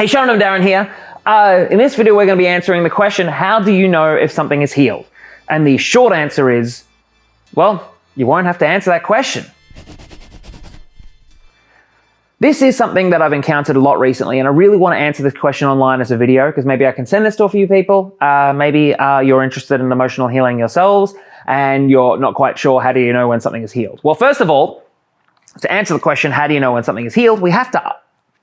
Hey, Sharam, Namdarian here. In this video, we're going to be answering the question, how do you know if something is healed? And the short answer is, well, you won't have to answer that question. This is something that I've encountered a lot recently, and I really want to answer this question online as a video because maybe I can send this to a few people. Maybe you're interested in emotional healing yourselves and you're not quite sure how do you know when something is healed. Well, first of all, to answer the question, how do you know when something is healed, we have to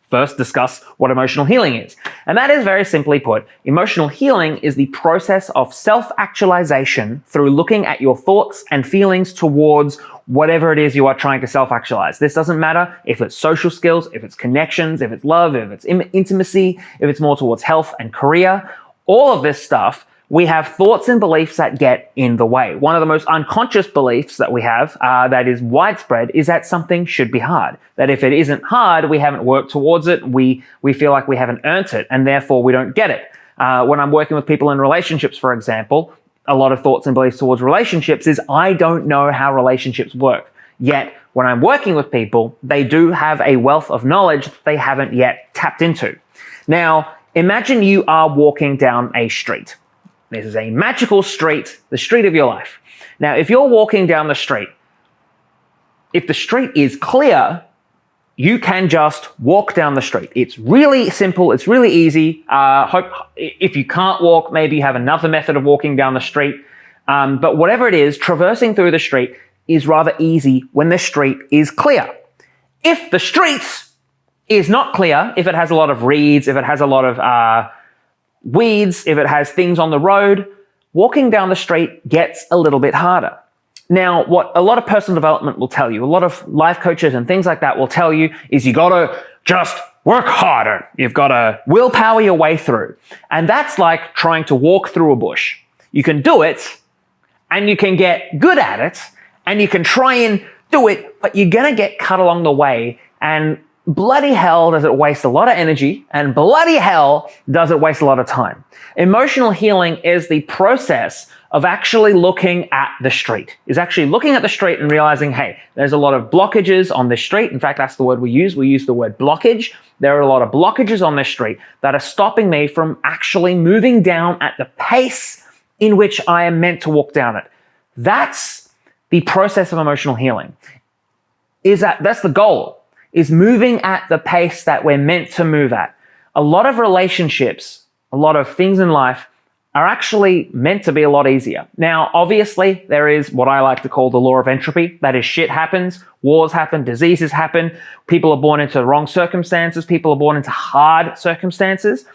first discuss what emotional healing is. And that is very simply put, emotional healing is the process of self-actualization through looking at your thoughts and feelings towards whatever it is you are trying to self-actualize. This doesn't matter if it's social skills, if it's connections, if it's love, if it's intimacy, if it's more towards health and career. All of this stuff, we have thoughts and beliefs that get in the way. One of the most unconscious beliefs that we have that is widespread is that something should be hard. That if it isn't hard, we haven't worked towards it, we feel like we haven't earned it, and therefore we don't get it. When I'm working with people in relationships, for example, a lot of thoughts and beliefs towards relationships is I don't know how relationships work. Yet, when I'm working with people, they do have a wealth of knowledge that they haven't yet tapped into. Now, imagine you are walking down a street. This is a magical street, the street of your life. Now, if you're walking down the street, if the street is clear, you can just walk down the street. It's really simple. It's really easy. If you can't walk, maybe you have another method of walking down the street. But whatever it is, traversing through the street is rather easy when the street is clear. If the street is not clear, if it has a lot of reeds, if it has a lot of weeds, if it has things on the road, walking down the street gets a little bit harder. Now, what a lot of personal development will tell you, a lot of life coaches and things like that will tell you is you gotta just work harder. You've gotta willpower your way through. And that's like trying to walk through a bush. You can do it and you can get good at it and you can try and do it, but you're gonna get cut along the way, and bloody hell does it waste a lot of energy, and bloody hell does it waste a lot of time. Emotional healing is the process of actually looking at the street, is actually looking at the street and realizing, hey, there's a lot of blockages on this street. In fact, that's the word we use. We use the word blockage. There are a lot of blockages on this street that are stopping me from actually moving down at the pace in which I am meant to walk down it. That's the process of emotional healing. That's the goal. Is moving at the pace that we're meant to move at. A lot of relationships, a lot of things in life are actually meant to be a lot easier. Now, obviously, there is what I like to call the law of entropy. That is, shit happens, wars happen, diseases happen, people are born into the wrong circumstances, people are born into hard circumstances.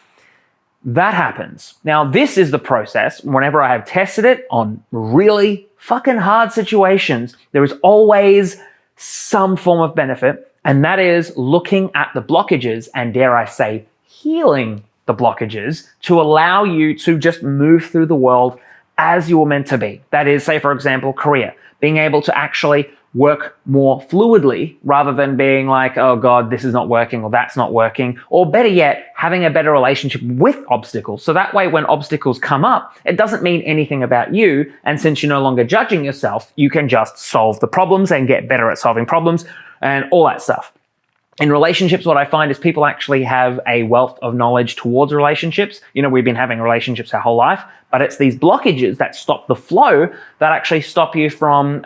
That happens. Now, this is the process. Whenever I have tested it on really fucking hard situations, there is always some form of benefit. And that is looking at the blockages and, dare I say, healing the blockages to allow you to just move through the world as you were meant to be. That is, say, for example, career. Being able to actually work more fluidly rather than being like, oh God, this is not working or that's not working. Or better yet, having a better relationship with obstacles. So that way, when obstacles come up, it doesn't mean anything about you. And since you're no longer judging yourself, you can just solve the problems and get better at solving problems and all that stuff. In relationships, what I find is people actually have a wealth of knowledge towards relationships. You know, we've been having relationships our whole life, but it's these blockages that stop the flow that actually stop you from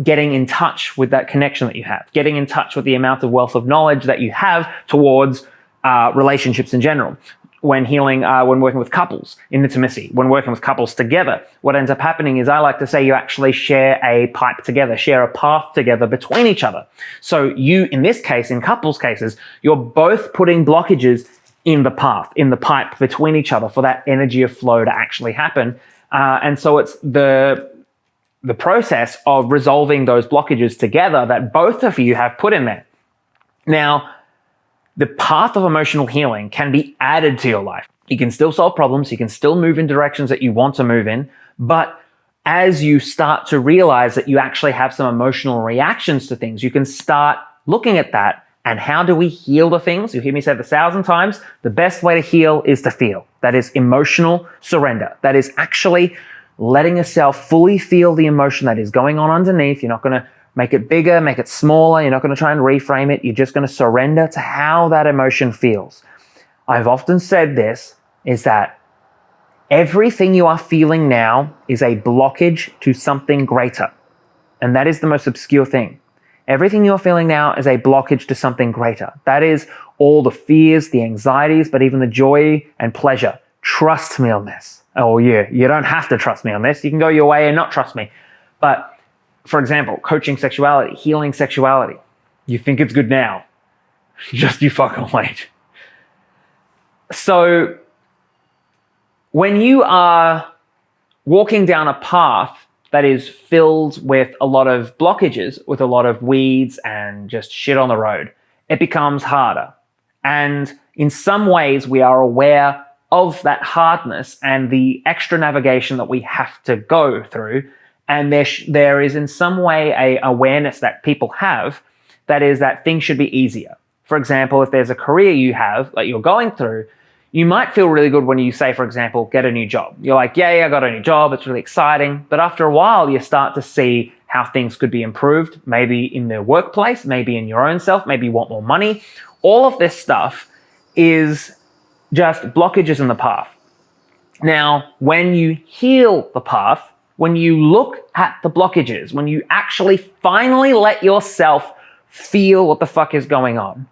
getting in touch with that connection that you have, getting in touch with the amount of wealth of knowledge that you have towards relationships in general. When healing, when working with couples in intimacy, when working with couples together, what ends up happening is I like to say you actually share a pipe together, share a path together between each other. So you, in this case, in couples cases, you're both putting blockages in the path, in the pipe between each other for that energy of flow to actually happen. And so it's the process of resolving those blockages together that both of you have put in there. Now, the path of emotional healing can be added to your life. You can still solve problems, you can still move in directions that you want to move in, but as you start to realize that you actually have some emotional reactions to things, you can start looking at that and how do we heal the things? You hear me say it 1,000 times, the best way to heal is to feel. That is emotional surrender. That is actually letting yourself fully feel the emotion that is going on underneath. You're not going to make it bigger, make it smaller. You're not going to try and reframe it. You're just going to surrender to how that emotion feels. I've often said this, is that everything you are feeling now is a blockage to something greater. And that is the most obscure thing. Everything you're feeling now is a blockage to something greater. That is all the fears, the anxieties, but even the joy and pleasure. Trust me on this. Oh yeah, you don't have to trust me on this. You can go your way and not trust me. But for example, coaching sexuality, healing sexuality. You think it's good now. Just you fucking wait. So when you are walking down a path that is filled with a lot of blockages, with a lot of weeds and just shit on the road, it becomes harder. And in some ways, we are aware of that hardness and the extra navigation that we have to go through. And there is in some way a awareness that people have, that is that things should be easier. For example, if there's a career you have that you're going through, you might feel really good when you say, for example, get a new job. You're like, yeah, I got a new job. It's really exciting. But after a while, you start to see how things could be improved, maybe in the workplace, maybe in your own self, maybe you want more money. All of this stuff is just blockages in the path. Now, when you heal the path, when you look at the blockages, when you actually finally let yourself feel what the fuck is going on,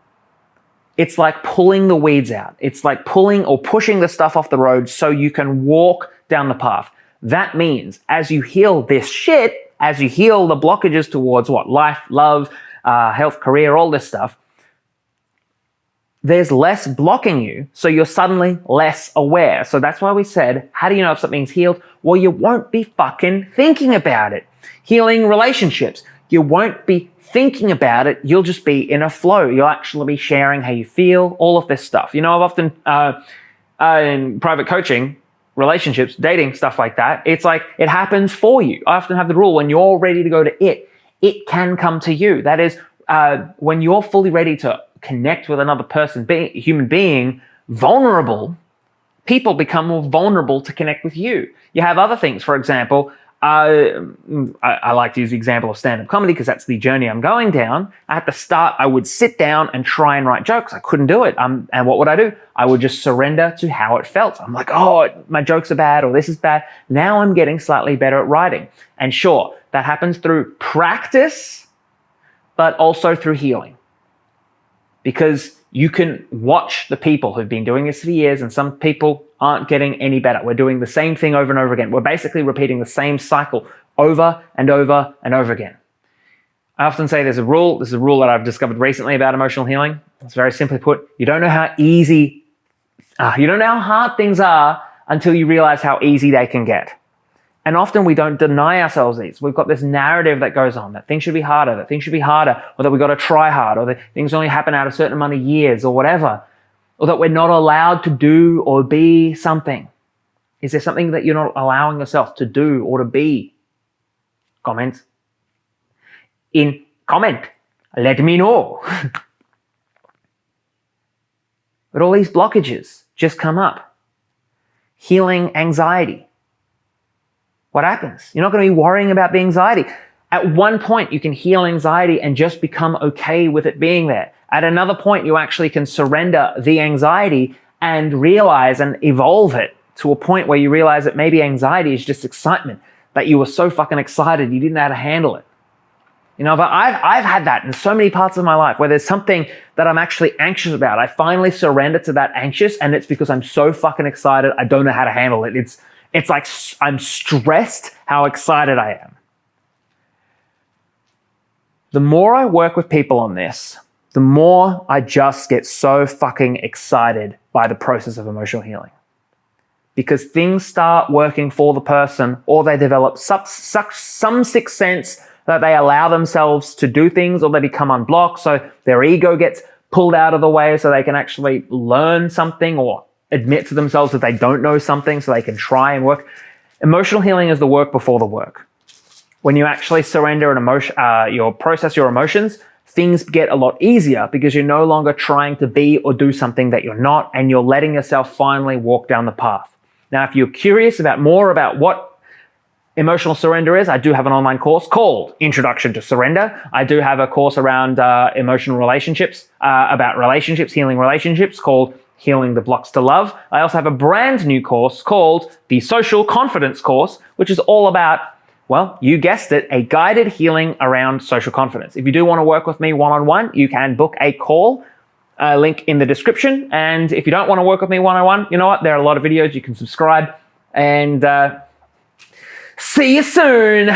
it's like pulling the weeds out. It's like pulling or pushing the stuff off the road so you can walk down the path. That means as you heal this shit, as you heal the blockages towards what? Life, love, health, career, all this stuff, there's less blocking you, so you're suddenly less aware. So that's why we said, how do you know if something's healed? Well, you won't be fucking thinking about it. Healing relationships, you won't be thinking about it, you'll just be in a flow. You'll actually be sharing how you feel, all of this stuff. You know, I've often, in private coaching, relationships, dating, stuff like that, it's like it happens for you. I often have the rule, when you're ready to go to it can come to you. That is, when you're fully ready to connect with another person, human being, vulnerable, people become more vulnerable to connect with you. You have other things, for example, I like to use the example of stand-up comedy because that's the journey I'm going down. At the start, I would sit down and try and write jokes. I couldn't do it. And what would I do? I would just surrender to how it felt. I'm like, oh, my jokes are bad or this is bad. Now I'm getting slightly better at writing. And sure, that happens through practice, but also through healing. Because you can watch the people who've been doing this for years, and some people aren't getting any better. We're doing the same thing over and over again. We're basically repeating the same cycle over and over and over again. I often say there's a rule. This is a rule that I've discovered recently about emotional healing. It's very simply put, you don't know how hard things are until you realize how easy they can get. And often we don't deny ourselves these. We've got this narrative that goes on, that things should be harder, or that we've got to try hard, or that things only happen out a certain amount of years, or whatever, or that we're not allowed to do or be something. Is there something that you're not allowing yourself to do or to be? Comment. Let me know. But all these blockages just come up. Healing anxiety. What happens? You're not going to be worrying about the anxiety. At one point, you can heal anxiety and just become okay with it being there. At another point, you actually can surrender the anxiety and realize and evolve it to a point where you realize that maybe anxiety is just excitement, that you were so fucking excited you didn't know how to handle it. You know, but I've had that in so many parts of my life where there's something that I'm actually anxious about. I finally surrender to that anxious, and it's because I'm so fucking excited I don't know how to handle it. It's like I'm stressed how excited I am. The more I work with people on this, the more I just get so fucking excited by the process of emotional healing. Because things start working for the person, or they develop some sixth sense that they allow themselves to do things, or they become unblocked, so their ego gets pulled out of the way so they can actually learn something or admit to themselves that they don't know something so they can try and work. Emotional healing is the work before the work. When you actually surrender an emotion, process your emotions, things get a lot easier because you're no longer trying to be or do something that you're not, and you're letting yourself finally walk down the path. Now, if you're curious about more about what emotional surrender is, I do have an online course called Introduction to Surrender. I do have a course around emotional relationships, about relationships, healing relationships, called Healing the Blocks to Love. I also have a brand new course called the Social Confidence course, which is all about, well, you guessed it, a guided healing around social confidence. If you do want to work with me one-on-one, you can book a call, link in the description. And if you don't want to work with me one-on-one, you know what? There are a lot of videos you can subscribe. And see you soon.